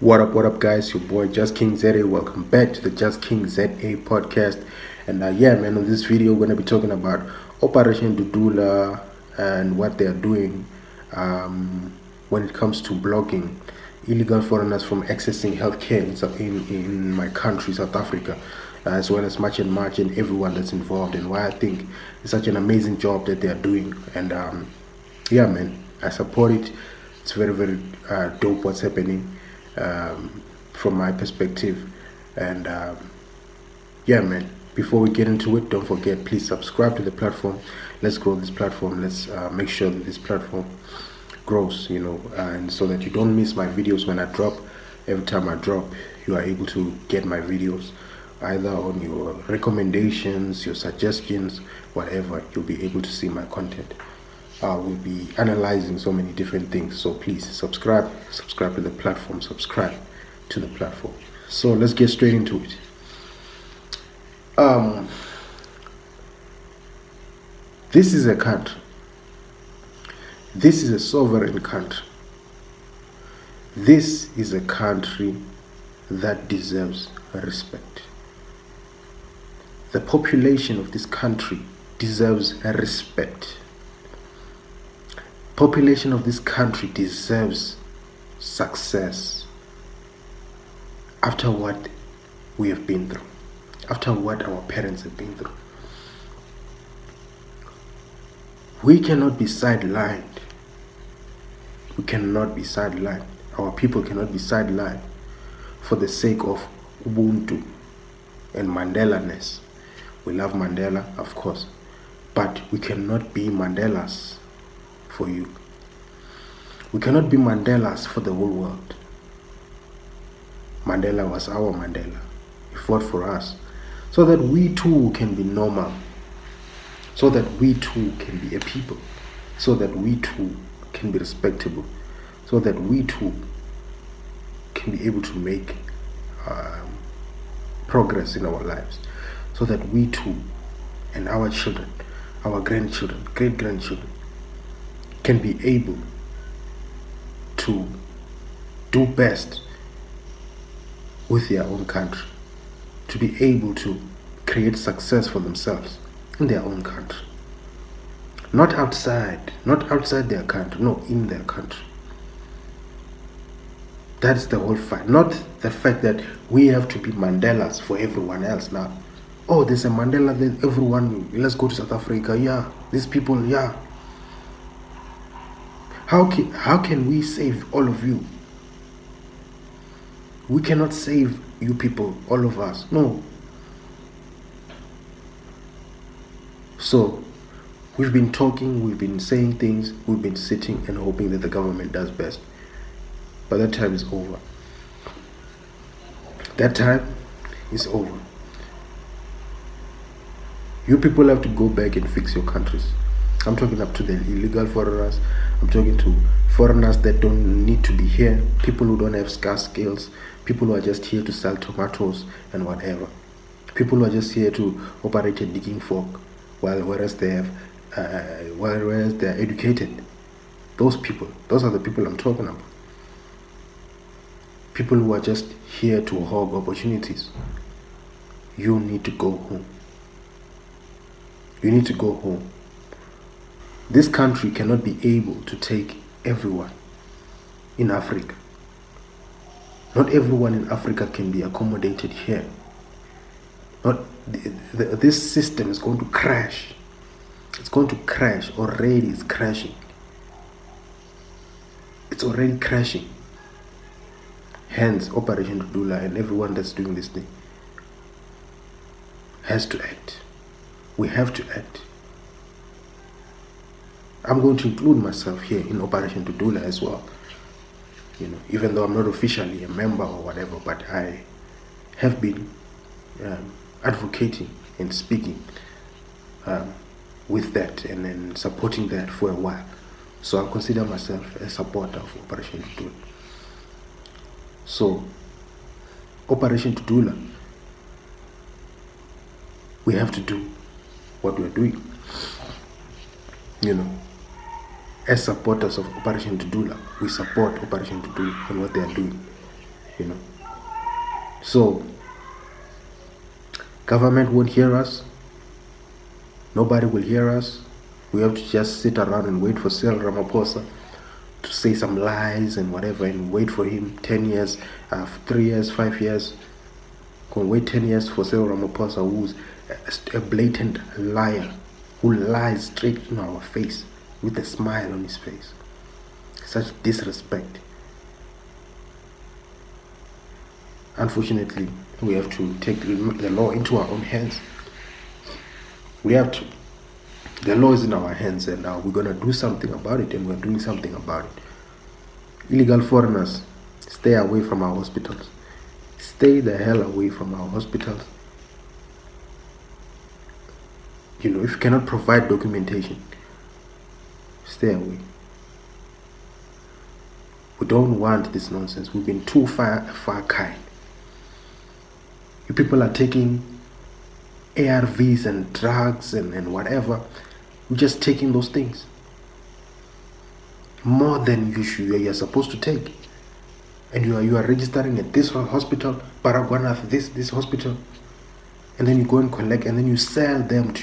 What up, guys? Your boy Just King ZA. Welcome back to the Just King ZA podcast. And yeah, man, on this video, we're gonna be talking about Operation Dudula and what they are doing when it comes to blocking illegal foreigners from accessing healthcare in my country, South Africa, as well as much and everyone that's involved, and why I think it's such an amazing job that they are doing. And yeah, man, I support it. It's very dope what's happening from my perspective. And yeah, man, before we get into it, don't forget, please subscribe to the platform. Let's grow this platform. Let's make sure that this platform grows, and so that you don't miss my videos when I drop. Every time I drop, you are able to get my videos either on your recommendations, your suggestions, whatever. You'll be able to see my content. We'll be analyzing so many different things, so please subscribe to the platform. So let's get straight into it. This is a country. This is a sovereign country. This is a country that deserves respect. The population of this country deserves respect. Population of this country deserves success after what we have been through, after what our parents have been through. We cannot be sidelined. We cannot be sidelined. Our people cannot be sidelined for the sake of Ubuntu and Mandela-ness. We love Mandela, of course, but we cannot be Mandelas for you. We cannot be Mandelas for the whole world. Mandela was our Mandela. He fought for us so that we too can be normal, so that we too can be a people, so that we too can be respectable, so that we too can be able to make progress in our lives, so that we too and our children, our grandchildren, great-grandchildren can be able to do best with their own country, to be able to create success for themselves in their own country. Not outside their country, no, in their country. That's the whole fight. Not the fact that we have to be Mandelas for everyone else now. Oh, there's a Mandela, then everyone, let's go to South Africa, yeah. These people, yeah. How can we save all of you? We cannot save you people, all of us. No. So, we've been talking, we've been saying things, we've been sitting and hoping that the government does best. But that time is over. That time is over. You people have to go back and fix your countries. I'm talking up to the illegal foreigners. I'm talking to foreigners that don't need to be here. People who don't have scarce skills. People who are just here to sell tomatoes and whatever. People who are just here to operate a digging fork, whereas they're educated. Those are the people I'm talking about. People who are just here to hog opportunities. You need to go home. You need to go home. This country cannot be able to take everyone in Africa. Not everyone in Africa can be accommodated here. This system is going to crash. It's going to crash. Already it's crashing. It's already crashing. Hence, Operation Dudula and everyone that's doing this thing has to act. We have to act. I'm going to include myself here in Operation Dudula as well. Even though I'm not officially a member or whatever, but I have been advocating and speaking with that and then supporting that for a while. So I consider myself a supporter of Operation Dudula. So, Operation Dudula, we have to do what we're doing. As supporters of Operation Dudula, we support Operation Dudula and what they are doing. you know. So government won't hear us. Nobody will hear us. We have to just sit around and wait for Cyril Ramaphosa to say some lies and whatever, and wait for him 10 years, 3 years, 5 years. Can wait 10 years for Cyril Ramaphosa, who's a blatant liar, who lies straight in our face with a smile on his face. Such disrespect. Unfortunately, we have to take the law into our own hands. We have to. The law is in our hands, and now we're going to do something about it, and we're doing something about it. Illegal foreigners, stay away from our hospitals. Stay the hell away from our hospitals. If you cannot provide documentation, stay away. We don't want this nonsense. We've been too far kind. You people are taking ARVs and drugs and whatever. We're just taking those things more than you're supposed to take. And you are registering at this hospital, Paraguanath, this hospital, and then you go and collect, and then you sell them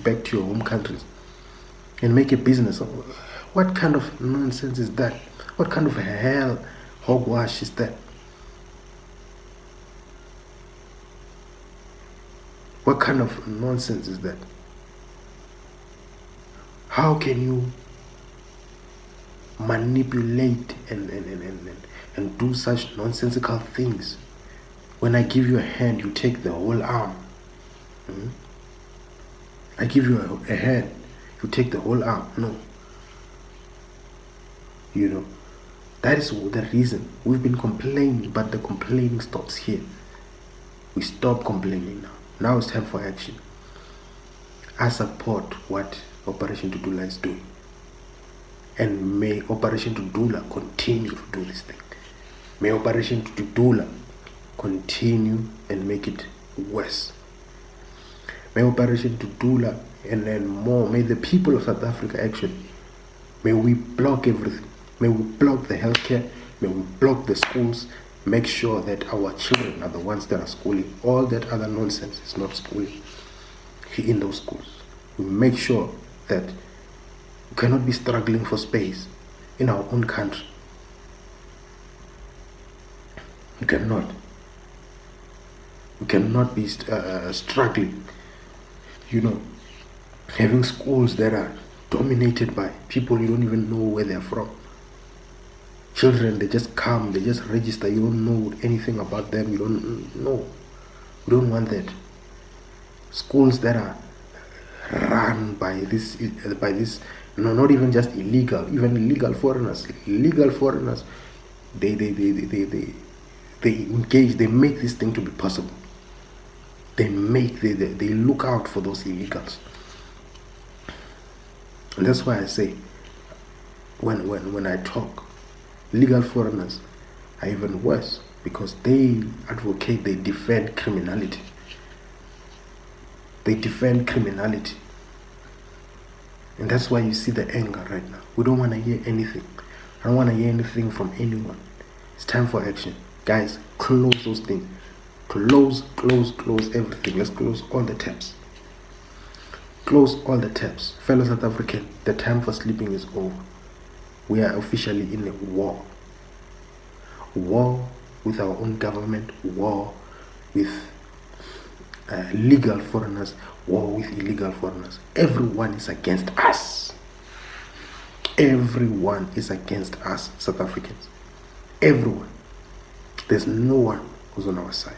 back to your home countries and make a business. What kind of nonsense is that? What kind of hell hogwash is that? What kind of nonsense is that? How can you manipulate and do such nonsensical things? When I give you a hand, you take the whole arm. I give you a hand, you take the whole arm. No. That is the reason we've been complaining, but the complaining stops here. We stop complaining now. Now it's time for action. I support what Operation Dudula is doing. And may Operation Dudula continue to do this thing. May Operation Dudula continue and make it worse. May Operation Dudula and more, may the people of South Africa action, may we block everything. May we block the healthcare, may we block the schools, make sure that our children are the ones that are schooling. All that other nonsense is not schooling in those schools. We make sure that we cannot be struggling for space in our own country. We cannot. We cannot be struggling, having schools that are dominated by people you don't even know where they're from. Children, they just come, they just register, you don't know anything about them, you don't know. We don't want that. Schools that are run by this, not even just illegal, even legal foreigners. Legal foreigners, they engage, they make this thing to be possible. They look out for those illegals. And that's why I say, when I talk, legal foreigners are even worse, because they advocate, they defend criminality. They defend criminality. And that's why you see the anger right now. We don't want to hear anything. I don't want to hear anything from anyone. It's time for action. Guys, close those things. Close everything. Let's close all the tabs. Close all the tabs. Fellow South African, the time for sleeping is over. We are officially in a war. War with our own government, war with legal foreigners, war with illegal foreigners. Everyone is against us. Everyone is against us, South Africans. Everyone. There's no one who's on our side.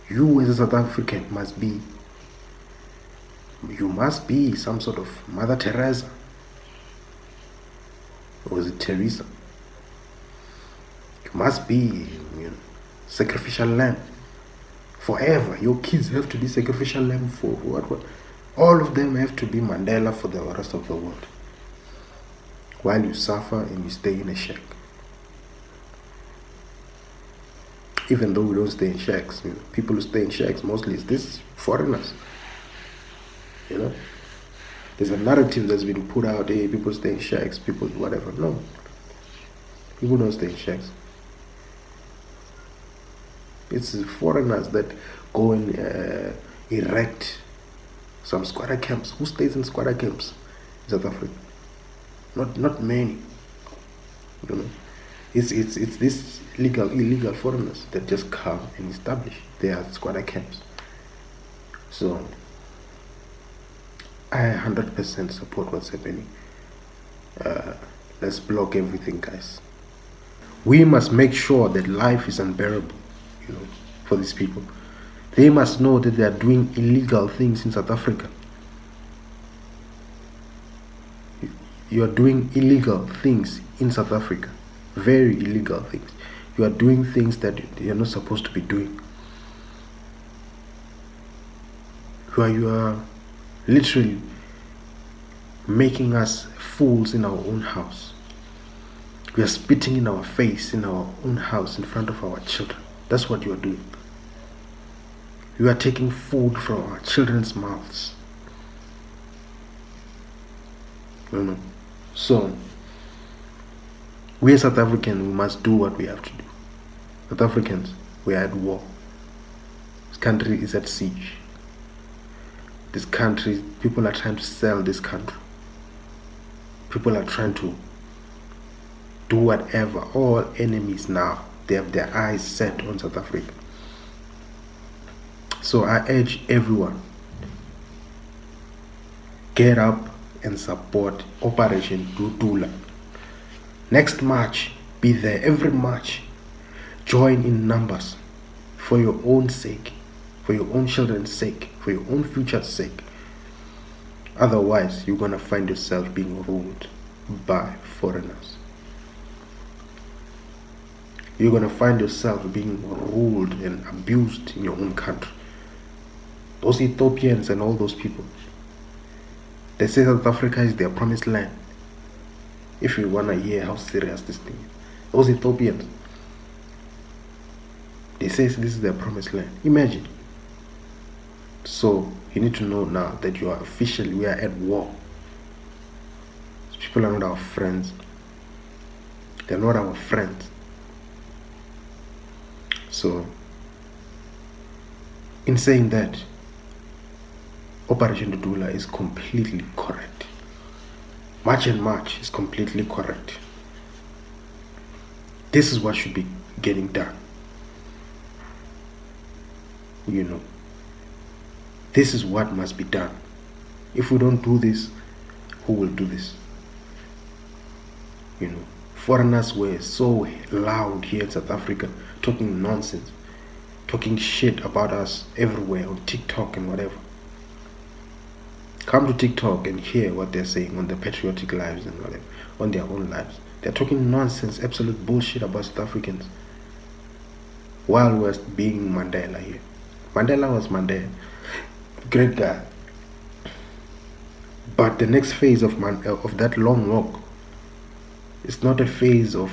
You as a South African must be some sort of Mother Teresa. Or was it Teresa? You must be sacrificial lamb. Forever. Your kids have to be sacrificial lamb for what? All of them have to be Mandela for the rest of the world. While you suffer and you stay in a shack. Even though we don't stay in shacks, people who stay in shacks mostly is this foreigners. There's a narrative that's been put out, hey, people stay in shacks, people whatever. No. People don't stay in shacks. It's foreigners that go and erect some squatter camps. Who stays in squatter camps in South Africa? Not many. You know, it's this illegal foreigners that just come and establish their squatter camps. So I 100% support what's happening. Let's block everything, guys. We must make sure that life is unbearable, for these people. They must know that they are doing illegal things in South Africa. You are doing illegal things in South Africa. Very illegal things. You are doing things that you're not supposed to be doing. You are literally making us fools in our own house. We are spitting in our face in our own house in front of our children. That's what you are doing. You are taking food from our children's mouths. So, we as South Africans, we must do what we have to do. South Africans, we are at war. This country is at siege. This country, people are trying to sell this country. People are trying to do whatever. All enemies now, they have their eyes set on South Africa. So I urge everyone, get up and support Operation Dudula. Next March, be there every March. Join in numbers for your own sake, for your own children's sake, for your own future's sake. Otherwise, you're going to find yourself being ruled by foreigners. You're going to find yourself being ruled and abused in your own country. Those Ethiopians and all those people, they say South Africa is their promised land. If you want to hear how serious this thing is, those Ethiopians, they say this is their promised land. Imagine. So you need to know now that you are officially, we are at war. These people are not our friends. They're not our friends. So, in saying that, Operation Dudula is completely correct. March and March is completely correct. This is what should be getting done. This is what must be done. If we don't do this, who will do this? Foreigners were so loud here in South Africa, talking nonsense, talking shit about us everywhere on TikTok and whatever. Come to TikTok and hear what they're saying on their patriotic lives and whatever, on their own lives. They're talking nonsense, absolute bullshit about South Africans, while we're being Mandela here. Mandela was Mandela, great guy. But the next phase of that long walk, it's not a phase of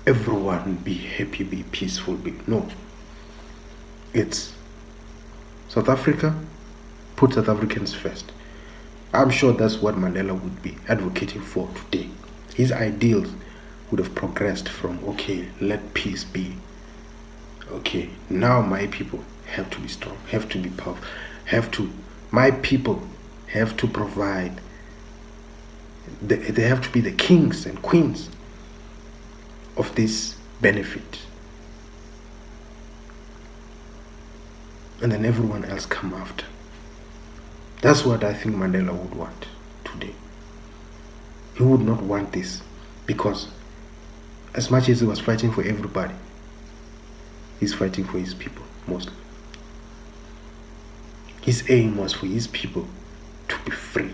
everyone be happy, be peaceful, no. It's South Africa, put South Africans first. I'm sure that's what Mandela would be advocating for today. His ideals would have progressed from, okay, let peace be. Okay, now my people have to be strong, have to be powerful, my people have to provide. They have to be the kings and queens of this benefit. And then everyone else come after. That's what I think Mandela would want today. He would not want this, because as much as he was fighting for everybody, he's fighting for his people mostly. His aim was for his people to be free.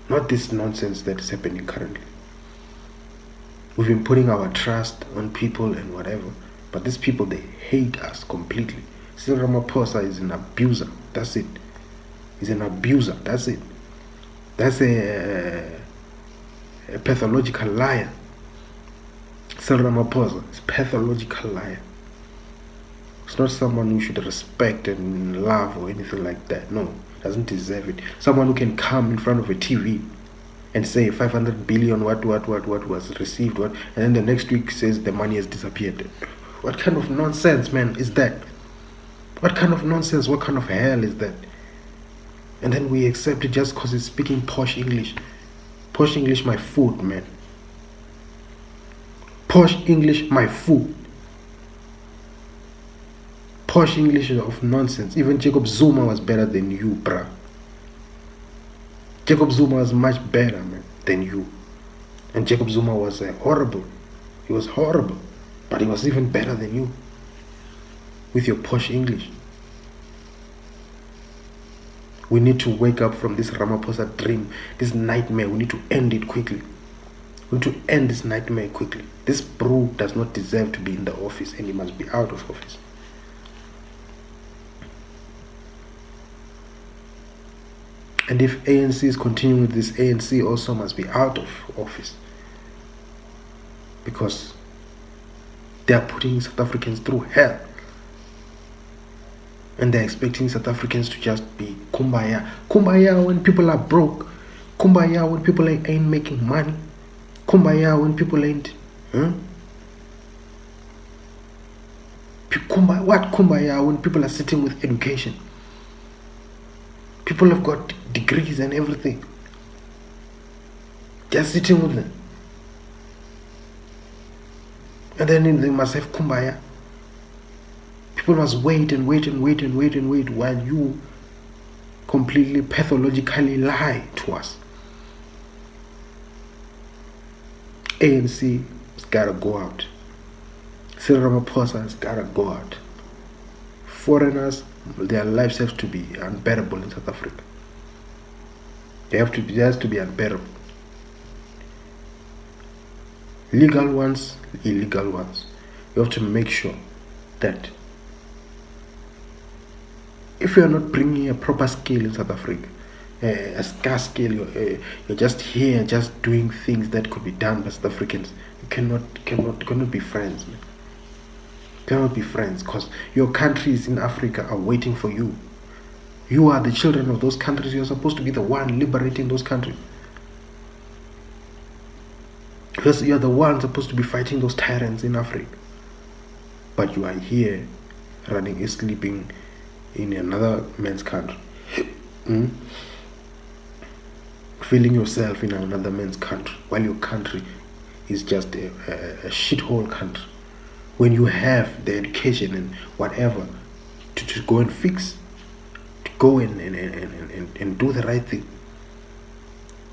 Not this nonsense that is happening currently. We've been putting our trust on people and whatever, but these people, they hate us completely. Cyril Ramaphosa is an abuser. That's it. He's an abuser. That's it. That's a pathological liar. Cyril Ramaphosa is a pathological liar. It's not someone who should respect and love or anything like that. No, doesn't deserve it. Someone who can come in front of a TV and say 500 billion what was received, and then the next week says the money has disappeared. What kind of nonsense, man, is that? What kind of nonsense, what kind of hell is that? And then we accept it just because it's speaking posh English. Posh English, my food, man. Posh English, my food. Posh English of nonsense. Even Jacob Zuma was better than you, bruh. Jacob Zuma was much better, man, than you. And Jacob Zuma was horrible. He was horrible. But he was even better than you. With your posh English. We need to wake up from this Ramaphosa dream, this nightmare. We need to end it quickly. We need to end this nightmare quickly. This bro does not deserve to be in the office, and he must be out of office. And if ANC is continuing with this, ANC also must be out of office. Because they are putting South Africans through hell. And they're expecting South Africans to just be kumbaya. Kumbaya when people are broke. Kumbaya when people ain't making money. Kumbaya when people ain't... What kumbaya when people are sitting with education? People have got degrees and everything. Just sitting with them. And then they must have kumbaya. People must wait and wait and wait and wait and wait while you completely pathologically lie to us. ANC has gotta go out. Cyril Ramaphosa has gotta go out. Foreigners, their lives have to be unbearable in South Africa. They has to be unbearable. Legal ones, illegal ones. You have to make sure that if you are not bringing a proper skill in South Africa, a scarce skill, you're just here, just doing things that could be done by South Africans, you cannot be friends, man. Cannot be friends, because your countries in Africa are waiting for you. You are the children of those countries. You're supposed to be the one liberating those countries. Because you're the one supposed to be fighting those tyrants in Africa. But you are here running, sleeping in another man's country. Feeling yourself in another man's country, while your country is just a shithole country. When you have the education and whatever to go and fix, to go and do the right thing.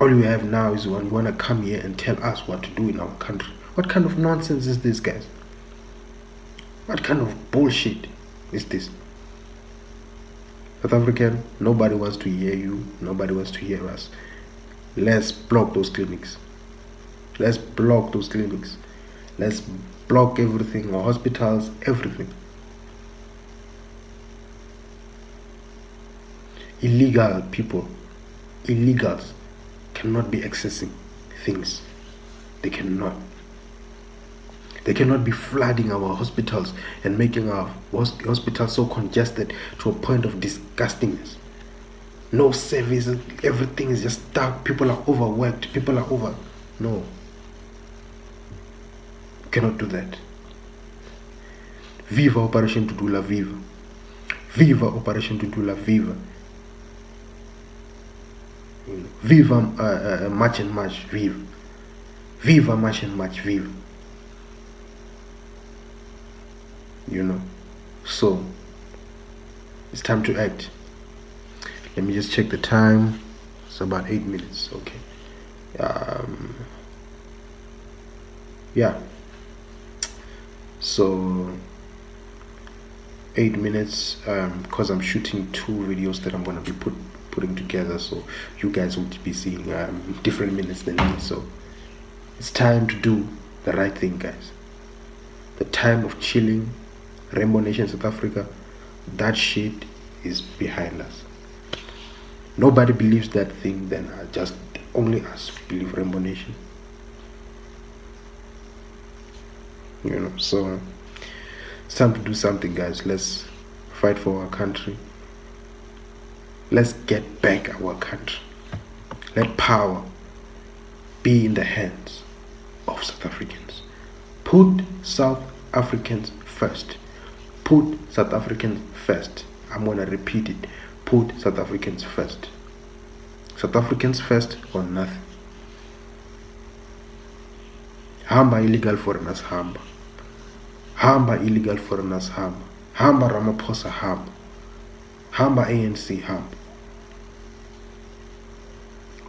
All you have now is you want to come here and tell us what to do in our country. What kind of nonsense is this, guys? What kind of bullshit is this? South African, nobody wants to hear you. Nobody wants to hear us. Let's block those clinics. Let's block those clinics. Let's block everything, or hospitals, everything. Illegal people, illegals cannot be accessing things. They cannot. They cannot be flooding our hospitals and making our hospitals so congested to a point of disgustingness. No service, everything is just stuck. People are overworked. People are over. No. Cannot do that. Viva Operation Dudula, viva. Viva Operation Dudula, viva. Viva March and March, viva. Viva March and March, viva. So it's time to act. Let me just check the time. It's about 8 minutes. Okay. Yeah. So 8 minutes, because I'm shooting 2 videos that I'm going to be putting together, so you guys will be seeing different minutes than me. So it's time to do the right thing, guys. The time of chilling, Rainbow Nation South Africa, that shit is behind us. Nobody believes that thing, then just only us believe Rainbow Nation. So it's time to do something, guys. Let's fight for our country. Let's get back our country. Let power be in the hands of South Africans. Put South Africans first. Put South Africans first. I'm gonna repeat it. Put South Africans first. South Africans first or nothing. Hamba illegal foreigners, hamba. Hamba illegal foreigners, hamba. Hamba Ramaphosa, hamba. Hamba ANC, hamba.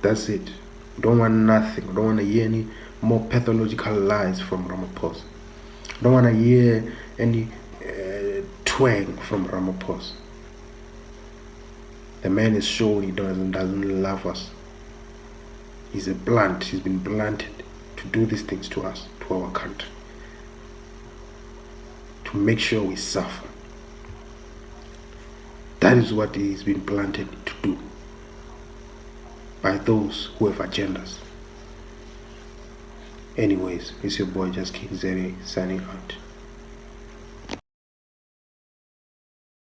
That's it. We don't want nothing. We don't want to hear any more pathological lies from Ramaphosa. We don't want to hear any twang from Ramaphosa. The man is showing he doesn't love us. He's been blunted to do these things to us, to our country, to make sure we suffer. That is what he's been planted to do by those who have agendas. Anyways, it's your boy Just King Zeri signing out.